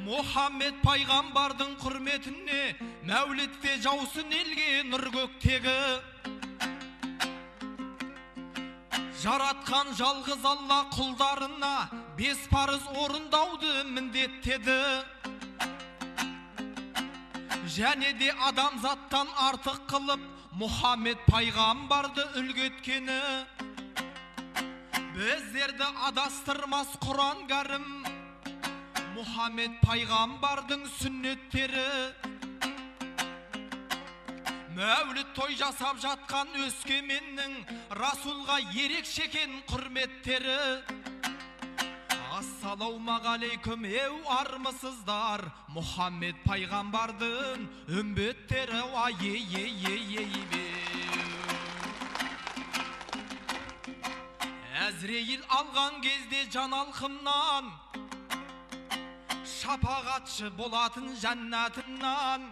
Muhammed пайғамбардың құрметіне мәулітте жаусын елге нұр көктегі. Жаратқан жалғыз Алла құлдарына 5 парыз орындауды міндеттеді. Және де адамзаттан артық қылып Мұхаммед пайғамбарды үлгі еткені. Біздерді адастырмас Құран кәрім Мұхаммед пайғамбардың сүннеттері. Мәуліт той жасап жатқан өскеменнің Расулға ерекше екен құрметтері. Ассалаумағалейкум еу армысыздар, Мұхаммед пайғамбардың үмбеттері. Әзірейіл алған кезде жан алқымнан, шапағатшы болатын жәннатынан.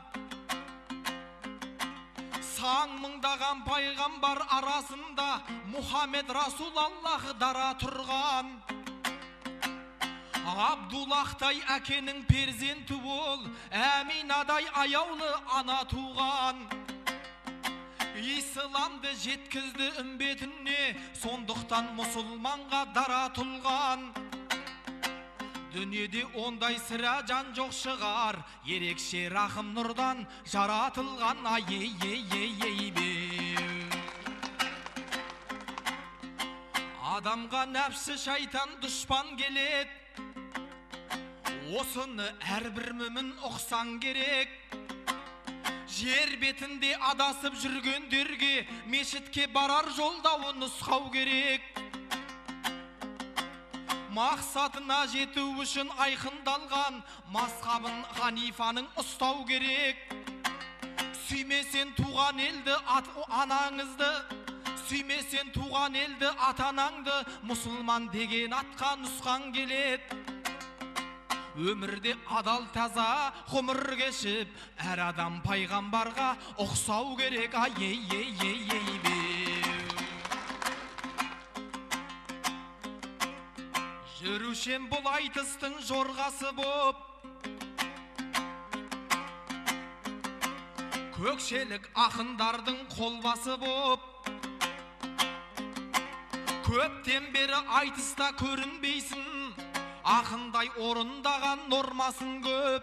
Сан мыңдаған пайғамбар арасында Мұхаммед Расул Аллах дара тұрған. Абдуллахтай әкенің перзенті бол, Әминадай аяулы ана туған. Исламды жеткізді үмбетіне, сондықтан мұсылманға дара тұлған. Дүниеде ондай сірә жан жоқ шығар, ерекше рахым нұрдан жаратылған. Адамға нәпсі шайтан дұшпан келет, осыны әрбір мүмін ұқсан керек. Жер бетінде адасып жүргендерге мешітке барар жолдауы нұсқау керек. Мақсатына жету үшін айқындалған мазхабын Ханифаның ұстау керек. Сүймесен туған елді анаңызды, сүймесен туған елді ата-анаңды, мұсылман деген атқа нұсқан келет. Өмірде адал таза ғұмыр кешіп, әр адам пайғамбарға ұқсау керек. Жүрушен бұл айтыстың жорғасы боп, көкшелік ақындардың қолбасы боп. Көптен бері айтыста көрінбейсің, ақындай орындаған нормасын көп.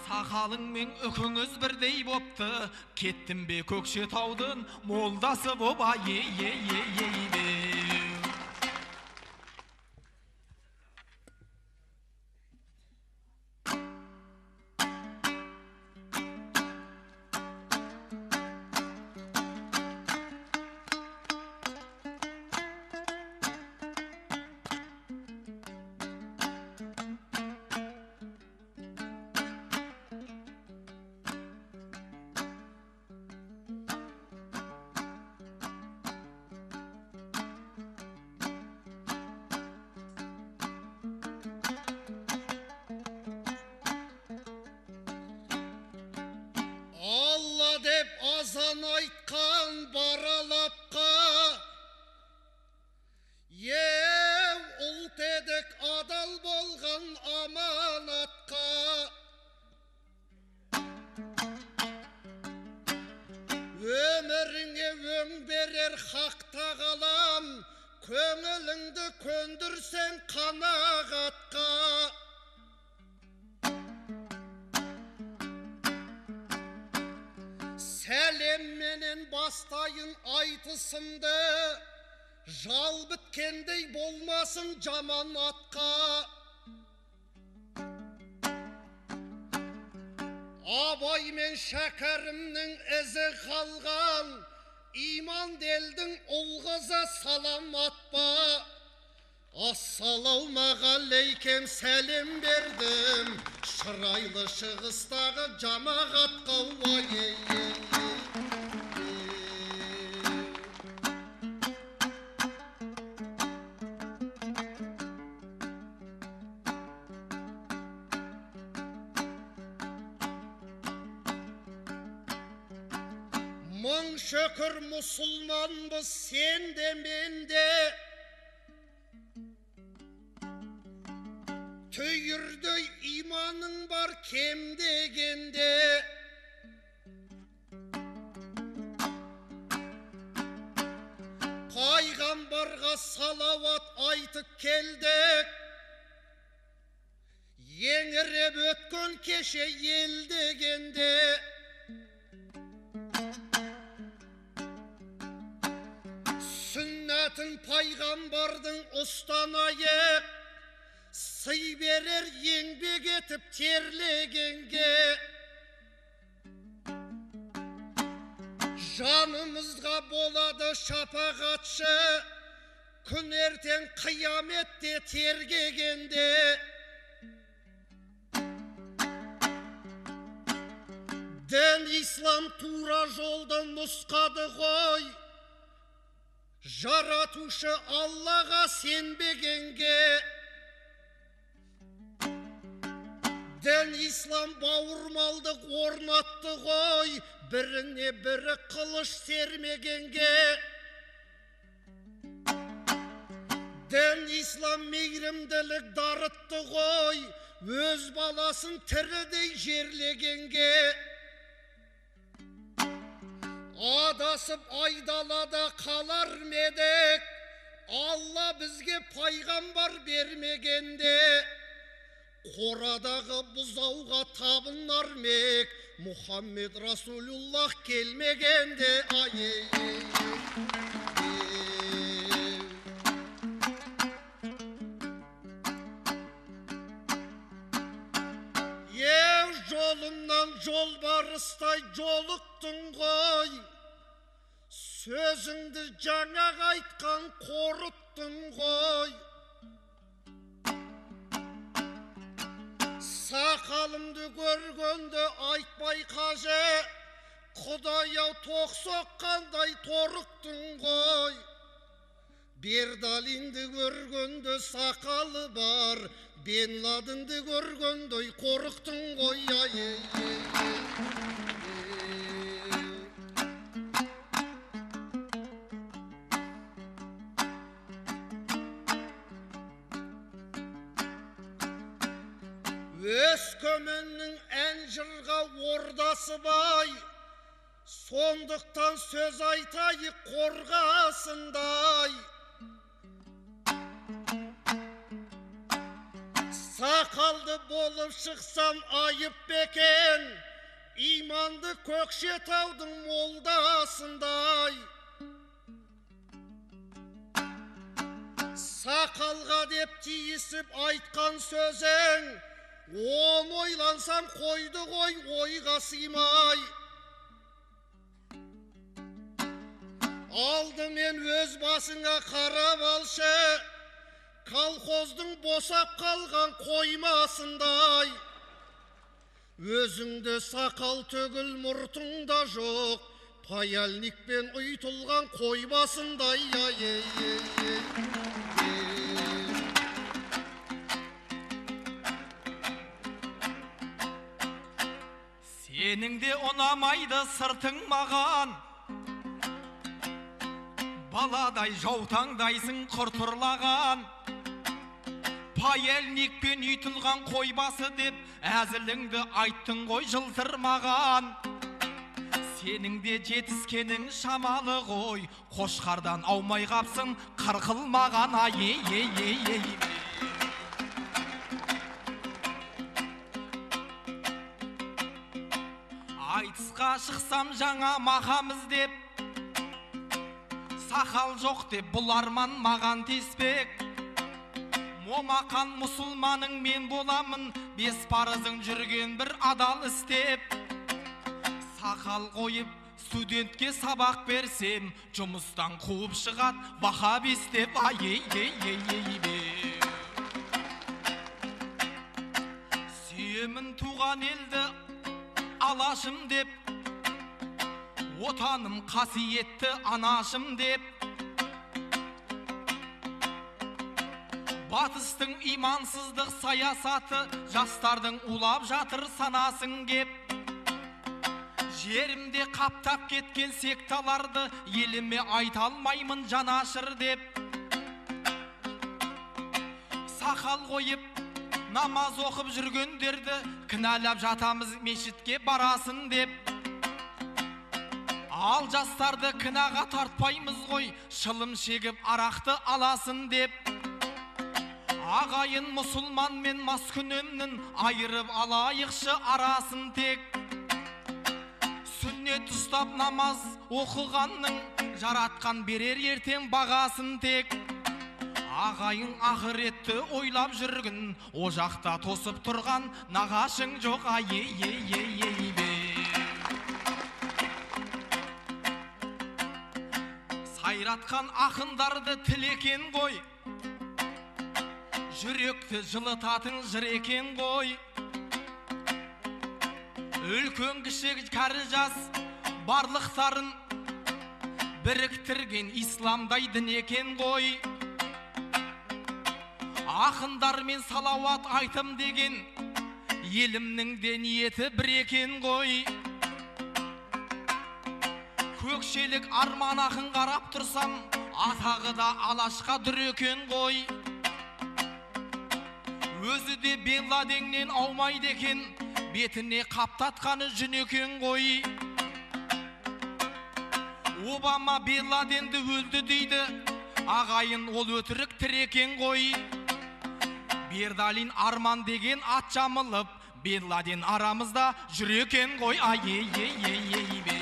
Сақалың мен үкіңіз бірдей бопты, кеттім бе Көкшетаудың молдасы боп. Azan айтқан баралапқа, еу ұлт едік адал болған аманатқа. Өміріңе өң берер хақ тағалам, көңіліңді көндірсең қанағатқа. Сәлемменен бастайын айтысымды, жал біткендей болмасын жаман атқа. Абай мен Шәкәрімнің ізі қалған, иман делдің ұлғыза саламатпа. Ассалаумағалейкем сәлем бердім, шырайлы шығыстағы жамағатқа. Мың шүкір мұсылманбыз сен де мен де, түйірдей иманың бар кем дегенде. Пайғамбарға салауат айтып келдік, еңіреп өткен кеше ел дегенде. Сүннәтін пайғамбардың ұстанайық, сый берер еңбек етіп терлегенге. Жанымызға болады шапағатшы, күн ертең қияметте тергегенде. Дін ислам тура жолдан нұсқады ғой, жаратушы Аллаға сенбегенге. Дін ислам бауырмалдық орнатты ғой, біріне бірі қылыш сермегенге. Дін ислам мейірімділік дарытты ғой, өз баласын тірідей жерлегенге. Адасып айдалада қалар медек, Алла бізге пайғамбар бермегенде. Қорадағы бұзауға табынар мек, Мұхаммед Расулуллах келмегенде. Еу жолымнан жолбарыстай жолықтың ғой, сөзіңді жаңақ айтқан қорыттың ғой. Сақалымды көргенде айтпай қаже, Құдай-ау тоқ соққандай торықтың ғой. Бердалинді көргенде сақалы бар, Бен Ладенді көргенде қорықтың ғой. Өскеменнің ән жырға ордасы бай, сондықтан сөз айтайық қорғасындай. Сақалды болып шықсам айып бекен, иманды Көкшетаудың молдасындай. Сақалға деп тиісіп айтқан сөзің, он ойлансам қойды ғой ойға сыймай. Алдымен өз басыңа қарап алшы, колхоздың босап қалған қоймасындай. Өзіңді сақал төгіл мұртыңда жоқ, паяльникпен ұйтылған қоймасындай. Сенің де ұнамайды сыртың маған, баладай жаутаңдайсың құртырлаған. Паяльникпен үйтілған қойбасы деп әзіліңді айттың ғой жылтырмаған. Сенің де жетіскенің шамалы ғой, қошқардан аумай қапсың қырқылмаған. Айтысқа шықсам жаңа мақамыз деп, сақал жоқ деп бұл арман маған теспек. Момақан мұсылманың мен боламын, бес парызың жүрген бір адал істеп. Сақал қойып студентке сабақ берсем, жұмыстан қуып шығат вахаб істеп. Сүйемін туған елді алашым деп, отаным қасиетті анашым деп. Батыстың имансыздық саясаты жастардың улап жатыр санасын кеп. Жерімде қаптап кеткен секталарды еліме айта алмаймын жанашыр деп. Сақал қойып намаз оқып жүргендерді кінәлап жатамыз мешітке барасын деп. Ал жастарды кінәға тартпаймыз ғой, шылым шегіп арақты аласын деп. Ағайын мұсылман мен маскүнемнің айырып алайықшы арасын тек. Сүннет ұстап намаз оқығанның жаратқан берер ертең бағасын тек. Ағайын ақыретті ойлап жүргін, о жақта тосып тұрған нағашың жоқ ей бе. Сайратқан ақындарды тілекен ғой, жүректі жылытатын жыр екен ғой. Үлкен кіші кәрі жас барлықтарын біріктірген исламдай дін екен ғой. Ақындар мен салауат айтым деген елімнің де ниеті бір екен ғой. Көкшелік арман ақын қарап тұрсам, атағы да алашқа дүр екен ғой. Өзі де Бен Ладеннен аумайды екен, бетіне қаптатқаны жүн екен ғой. Обама Бен Ладенді өлді дейді, ағайын ол өтірік тірі екен ғой. Бердалин Арман деген ат жамылып, Бен Ладен арамызда жүр екен ғой. Ей бе.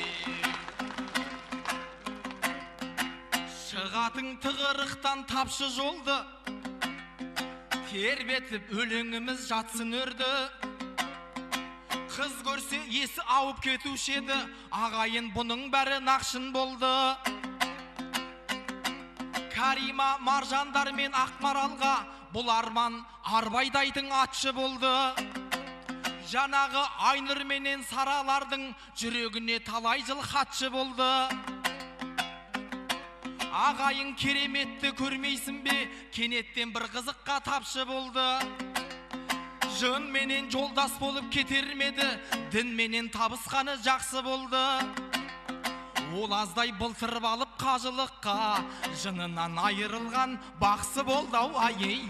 Шығатын тығырықтан тапшы жолды, тербетіп өлеңіміз жатсын өрді. Қыз көрсе есі ауып кетуші еді, ағайын бұның бәрі нақшын болды. Карима Маржандар мен Ақмаралға бұл арман арбайдайтын атшы болды. Жанағы Айнұр менен Саралардың жүрегіне талай жыл хатшы болды. Ағайын кереметті көрмейсің бе, кенеттен бір қызыққа тапшы болды. Жын менен жолдас болып кетермеді, дін менен табысқаны жақсы болды. Ол аздай былтырып алып қажылыққа, жынынан айырылған бақсы болды ау. Ей.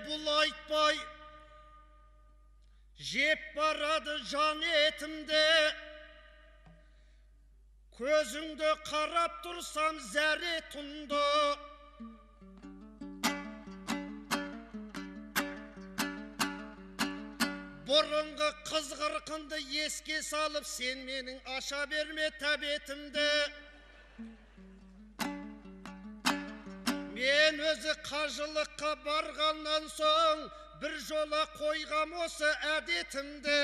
Бұл айтпай жеп барады жан етімді, көзіңді қарап тұрсам зәре тұнды. Бұрынғы қызғырқынды еске салып, сен менің аша берме тәбетімді. Мен өзі қажылыққа барғаннан соң бір жола қойғам осы әдетімді.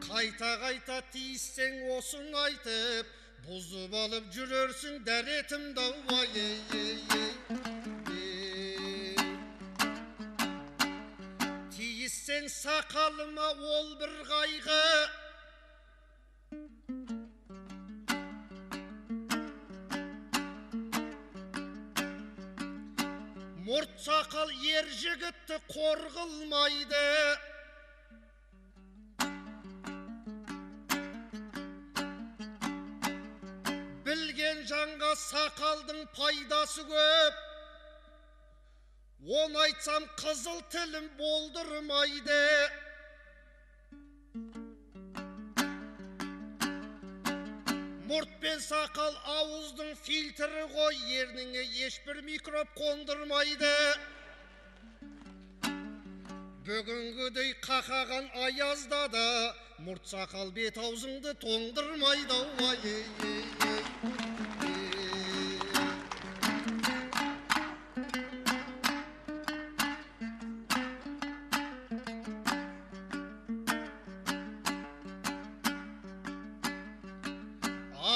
Қайта тиіссең осын айтып, бұзып алып жүрерсің дәретімді. Тиіссең сақалыма ол бір қайғы, мұрт сақал ер жігітті қор қылмайды. Білген жанға сақалдың пайдасы көп, он айтсам қызыл тілім болдырмайды. Мұрт пен сақал ауыздың фильтрі ғой, ерніңе ешбір микроб қондырмайды. Бүгінгідей қақаған аязда да мұрт сақал бет аузыңды тоңдырмайды.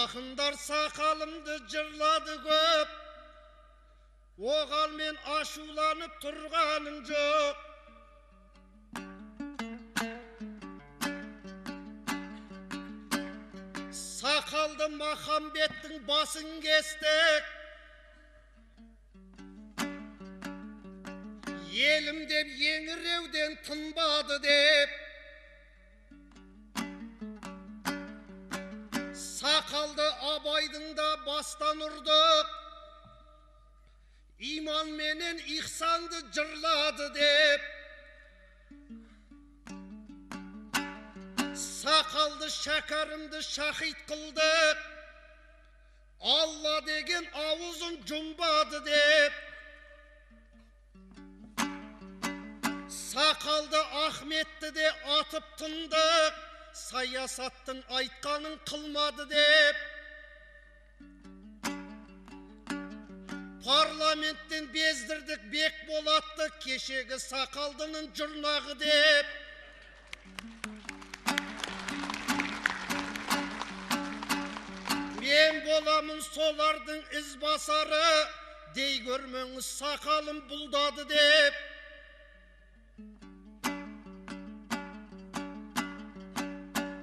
Ақындар сақалымды жырлады көп, оған мен ашуланып тұрғаным жоқ. Сақалды Махамбеттің басын кестік. Елім деп еңіреуден тынбады деп. Сақалды Абайдың да бастан ұрдық. İman менен ihsanды жырлады деп. Сақалды Шәкәрімді шахид қылдық. Алла деген ауызын жұмбады деп. Сақалды Ахметті де атып тындық. Саясаттың айтқанын қылмады деп. Parlamentten бездірдік бек болатты, кешегі Сақалдының жұрнағы деп. Мен боламын солардың ізбасары, дей көрмеңіз Сақалым бұлдады деп.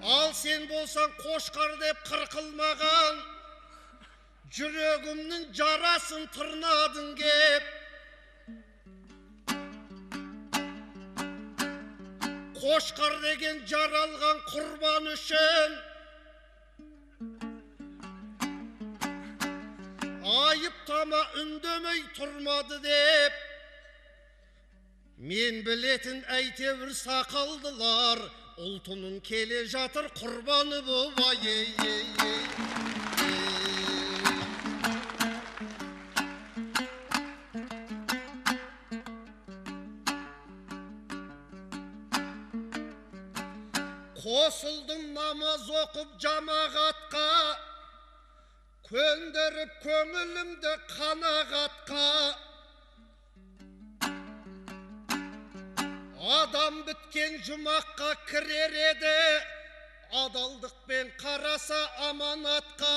Ал сен болсан қошқар деп қырқылмаған, жүрегімнің жарасын тырнадың кеп. Қошқар деген жаралған құрбан үшін айыптама үндемей тұрмады деп. Мен білетін әйтеуір Сақалдылар ұлтының келе жатыр құрбаны болмай. Қосылдым намаз оқып жамағатқа, көндіріп көңілімді қанағатқа. Адам біткен жұмаққа кірер еді, адалдықпен қараса аманатқа.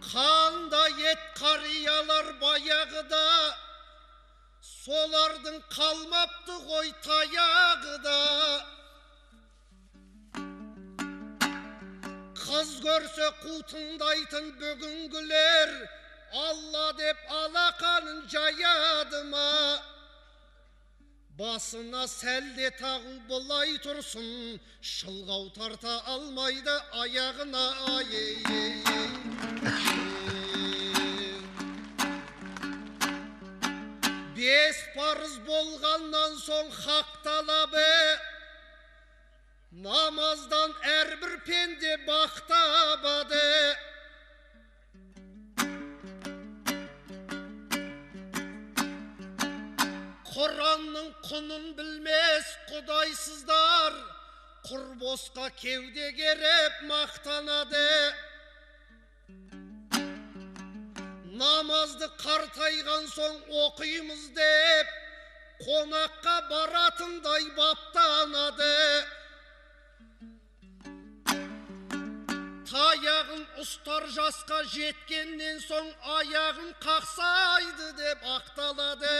Қандай ет қариялар баяғыда, солардың қалмапты ғой таяғыда. Қыз көрсе қутындайтын бүгінгілер, Алла деп алақанын жаяды ма? Басына сәлде тағу бұлай тұрсын, шылғау тарта алмайды аяғына. Бес парыз болғаннан соң хақ талабы, намаздан әрбір пенде бақ табады. Құранның құнын білмес құдайсыздар, құр босқа кеуде кереп мақтанады. Намазды қартайған соң оқимыз деп, қонаққа баратындай баптанады. Таяғын ұстар жасқа жеткеннен соң аяғын қақсайды деп ақталады.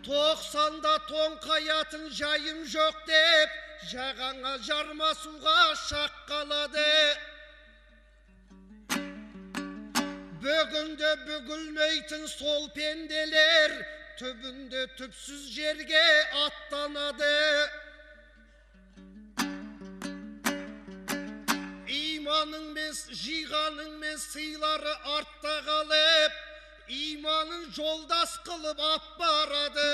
90-да тоңқаятын жайым жоқ деп, жағаңа жармасуға шақ қалады. Бүгінде бүгілмейтін сол пенделер, түбінде түпсіз жерге аттанады. Иманыңмен, жиғаныңмен сыйлары артта қалып, иманын жолдас қылып аппарады.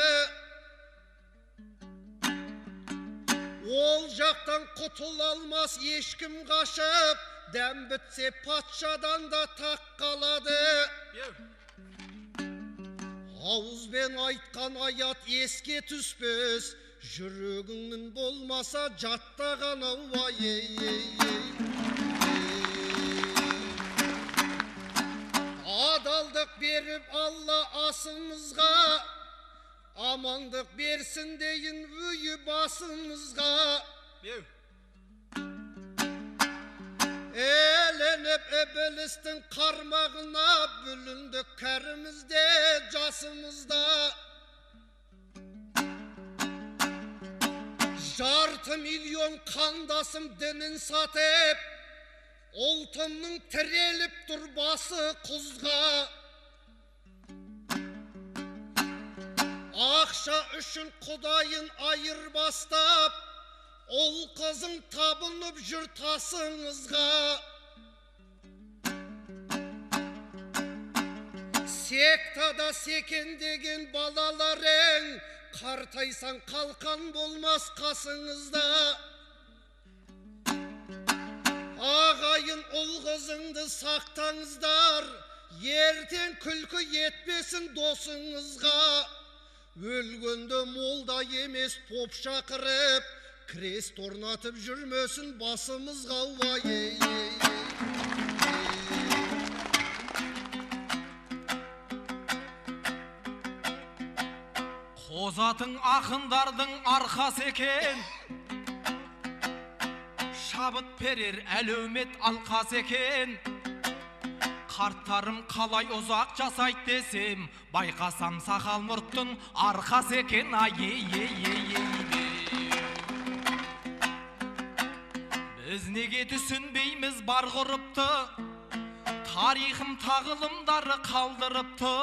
Ол жақтан құтыл алмас ешкім қашып, дәм бітсе патшадан да тақ қалады. Ауызбен айтқан аят еске түспес, жүрегіңнің болмаса жаттаған Адалдық беріп Алла асымызға, амандық берсін дейін үйі басымызға. Еленіп ібілістің қармағына, бүліндік кәрімізде, жасымызда. жарты миллион қандасым дінін сатып, ұлтымның тіреліп тұр басы құзға. Ақша үшін құдайын айырбастап, ол қызың табынып жүр тасыңызға. Сектада секендеген балаларың, қартайсан қалқан болмас қасыңызда. Ағайын ұл қызыңды сақтаңыздар, ертең күлкі етпесін досыңызға. Өлгенді молда емес поп шақырып, крест орнатып жүрмесін басымызға. Қозатың ақындардың арқасы екен, шабыт берер әлеумет алқасы екен. Қарттарым қалай ұзақ жасайды десем, байқасам сақал мұрттың арқасы екен. Біз неге түсінбейміз бар ғұрыпты, тарихым тағылымдары қалдырыпты.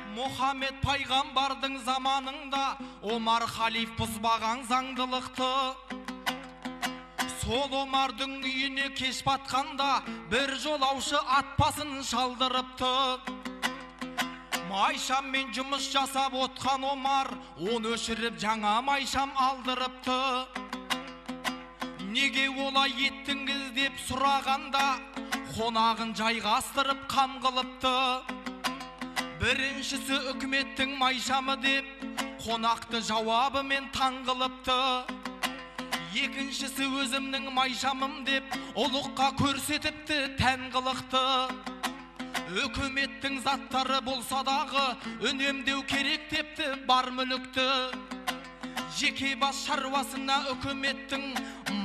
Мұхаммед пайғамбардың заманында Омар халиф бұзбаған заңдылықты. Сол Омардың үйіне кеш батқанда бір жолаушы атпасын шалдырыпты. Майшаммен жұмыс жасап отқан Омар оны өшіріп жаңа майшам алдырыпты. Неге олай еттіңіз деп сұрағанда қонағын жайғастырып қам қылыпты. Біріншісі үкіметтің майшамы деп қонақты жауабымен таңғылыпты. Екіншісі өзімнің майшамым деп ұлыққа көрсетіпті тән қылықты. Үкіметтің заттары болса дағы үнемдеу керек депті бар мүлікті. Жеке бас шаруасына үкіметтің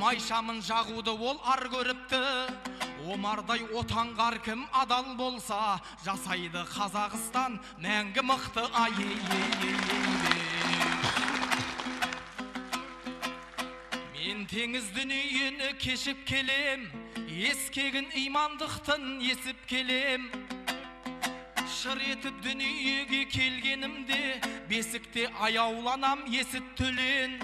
майшамын жағуды ол ар көріпті. Омардай отанғар кім адал болса, жасайды Қазақстан мәңгі мықты. Мен теңіз дүниені кешіп келем, ескегін имандықтың есіп келем. Шыр етіп дүниеге келгенімде, бесікте аяуланам есіт төлен.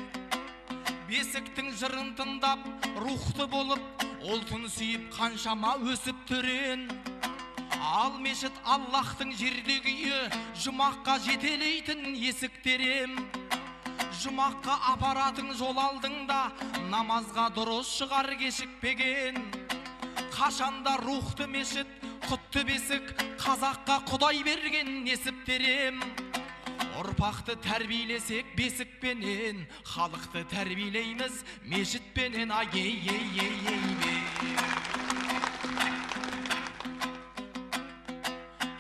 Бесіктің жырын тыңдап, рухты болып, ұлтын сүйіп қаншама өсіп түрен. Ал мешіт Аллахтың жердегі үйі, жұмаққа жетелейтін есіктерем. Жұмаққа апаратың жол алдыңда, намазға дұрыс шығар кешікпеген. Қашанда рухты мешіт, құтты бесік, қазаққа Құдай берген несіптерем. Ұрпақты тәрбиелесек бесікпенен, халықты тәрбиелейміз мешітпенен.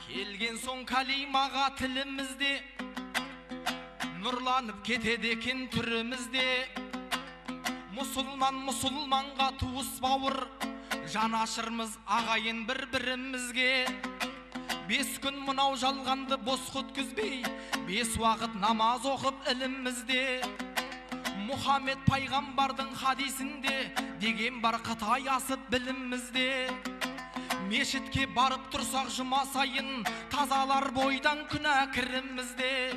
Келген соң калимаға тілімізде, нұрланып кетеді екен түрімізде. Мұсылманға туыс бауыр, жан ашырмыз ағайын бір-бірімізге. 5 күн мұнау жалғанды бос өткізбей, 5 уақыт намаз оқып ілімізде. Мұхаммед пайғамбардың хадисінде деген бар Қытай асып білімізде. Мешітке барып тұрсақ жұма сайын, тазалар бойдан күнә кірімізде.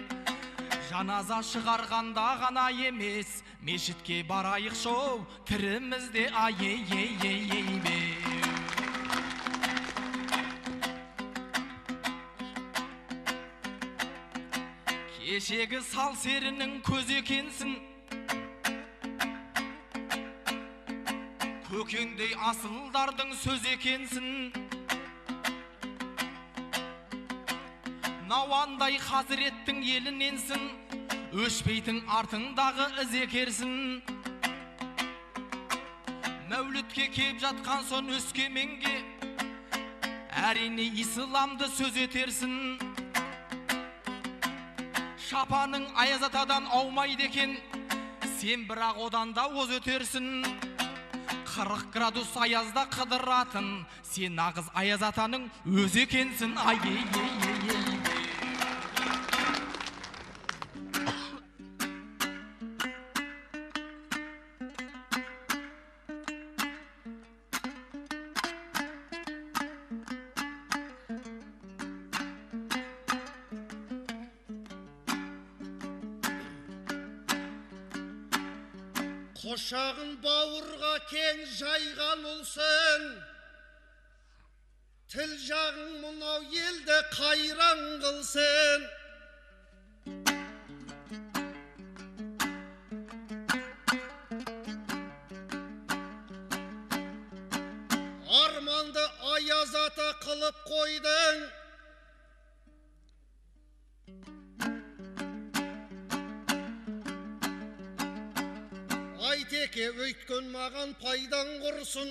Жаназа шығарғанда ғана емес, мешітке барайық шоу тірімізде. Кешегі сал серінің көз екенсің, көкеңдей асылдардың сөз екенсің. Науандай хазіреттің еліненсің, өшпейтін артыңдағы із екерсің. Мәулітке кеп жатқан сон Өскеменге, әрине исламды сөз етерсің. Шапаның Аяз атадан аумайды екен, сен бірақ одан да оз өтерсің. 40 градус аязда қыдыратын, сен нағыз Аяз атаның өзі екенсің. Құшағын бауырға кең жайған ұлсын, тіл жағың мынау елді қайран қылсын. Арманды аяз ата қылып қойдың, Айтеке өйткен маған пайдан құрсын.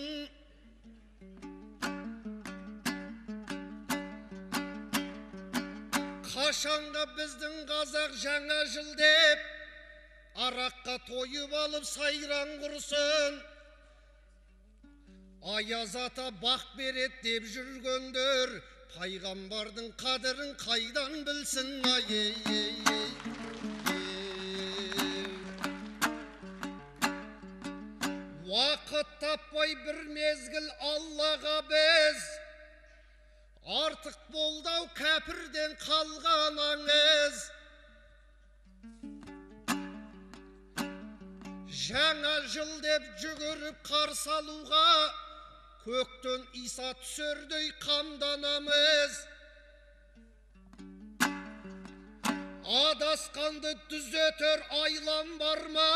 Қашанға біздің қазақ жаңа жыл деп, араққа тойып алып сайран құрсын. Аяз ата бақ берет деп жүргендер, пайғамбардың қадірін қайдан білсін, Уақыт таппай бір мезгіл Аллаға біз, артық болдау кәпірден қалған аңыз. Жаңа жыл деп жүгіріп қарсы алуға, көктен Иса түсердей қамданамыз. Адасқанды түзетер айлам бар ма?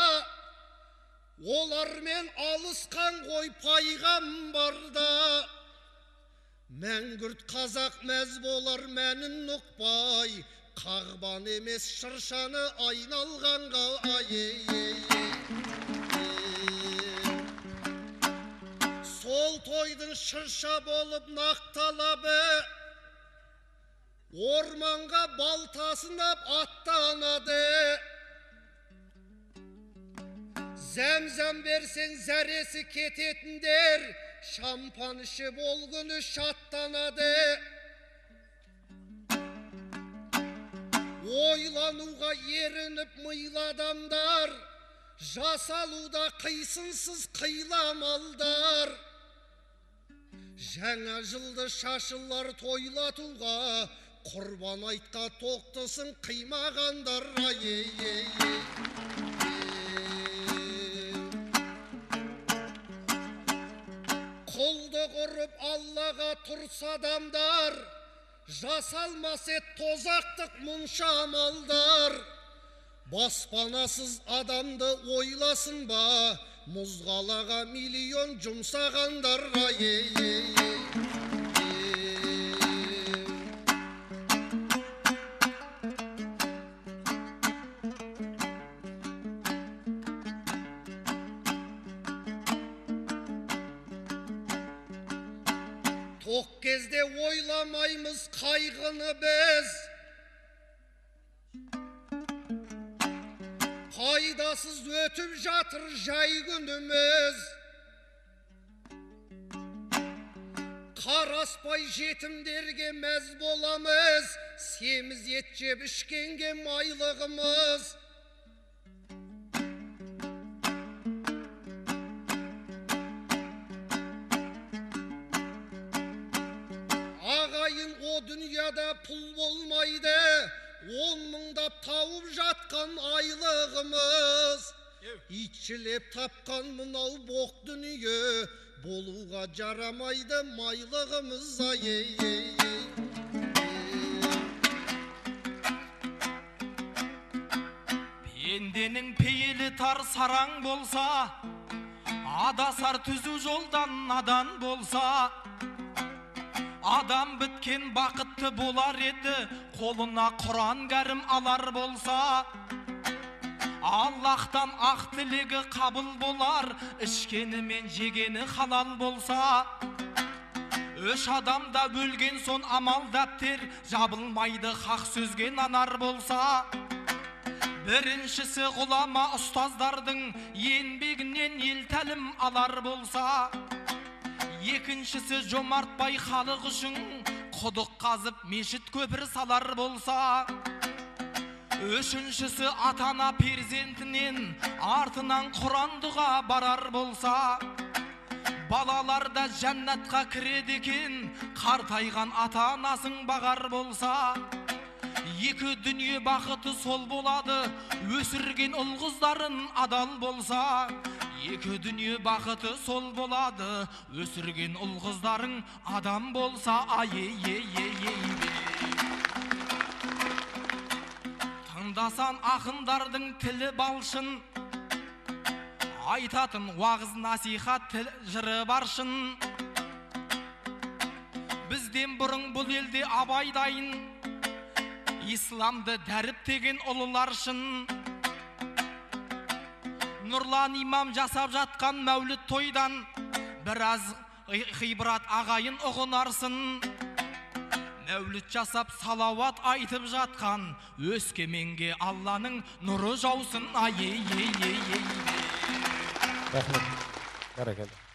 Олармен алысқан ғой пайғамбарда. Мәңгүрт қазақ мәз болар мәнін ұқпай, қағбан емес шыршаны айналғанға Сол тойдың шырша болып нақталабы, орманға балтасынап аттанады. Зәмзәм берсең зәресі кететіндер, шампан ішіп ол күні шаттанады. Ойлануға ерініп мыйлы адамдар, жасалуда қисынсыз қиламалдар. Жаңа жылды шашылар тойлатуға, құрбан айтқа тоқтысын қимағандар. Құлды құрып Аллаға тұрса адамдар, жасалмас ет тозақтық мұнша амалдар. Баспанасыз адамды ойласын ба, мұзғалаға миллион жұмсағандар. Тоқ кезде ойламаймыз қайғыны біз, пайдасыз өтіп жатыр жай күніміз. Қараспай жетімдерге мәз боламыз, семіз ет жеп ішкенге майлығымыз. Ағайын о дүнияда пұл болмайды, 10 мыңдап тауып жатқан айлығымыз. Итшілеп тапқан мынау боқ дүние, болуға жарамайды майлығымыз. Пенденің пейілі тар сараң болса, адасар түзу жолдан надан болса, адам біткен бақытты болар еді, қолына Құран кәрім алар болса. Аллахтан ақ тілегі қабыл болар, ішкені мен жегені халал болса. 3 адамда бөлген сон амал дәптер, жабылмайды хақ сөзге нанар болса. Біріншісі ғұлама ұстаздардың еңбегінен ел тәлім алар болса. Екіншісі жомартпай халық үшін құдық қазып мешіт көпір салар болса. Үшіншісі атана перзентінен артынан Құран дұға барар болса. Балаларда жәннатқа кіреді екен, қартайған ата-анасын бағар болса. Екі дүние бақыты сол болады, өсірген ұл-қыздарын адал болса. Екі дүние бақыты сол болады, өсірген ұл қыздарың адам болса Тыңдасан ақындардың тілі балшын, айтатын уағыз насихат жыры баршын. Бізден бұрын бұл елде Абай дайын, исламды дәріптеген ұлыларшын. Нұрлан имам жасап жатқан мәуліт тойдан біраз ғибрат ағайын ұғынарсын. Мәуліт жасап салауат айтып жатқан Өскеменге Алланың нұры жаусын. Рахмет. Бәрекелді.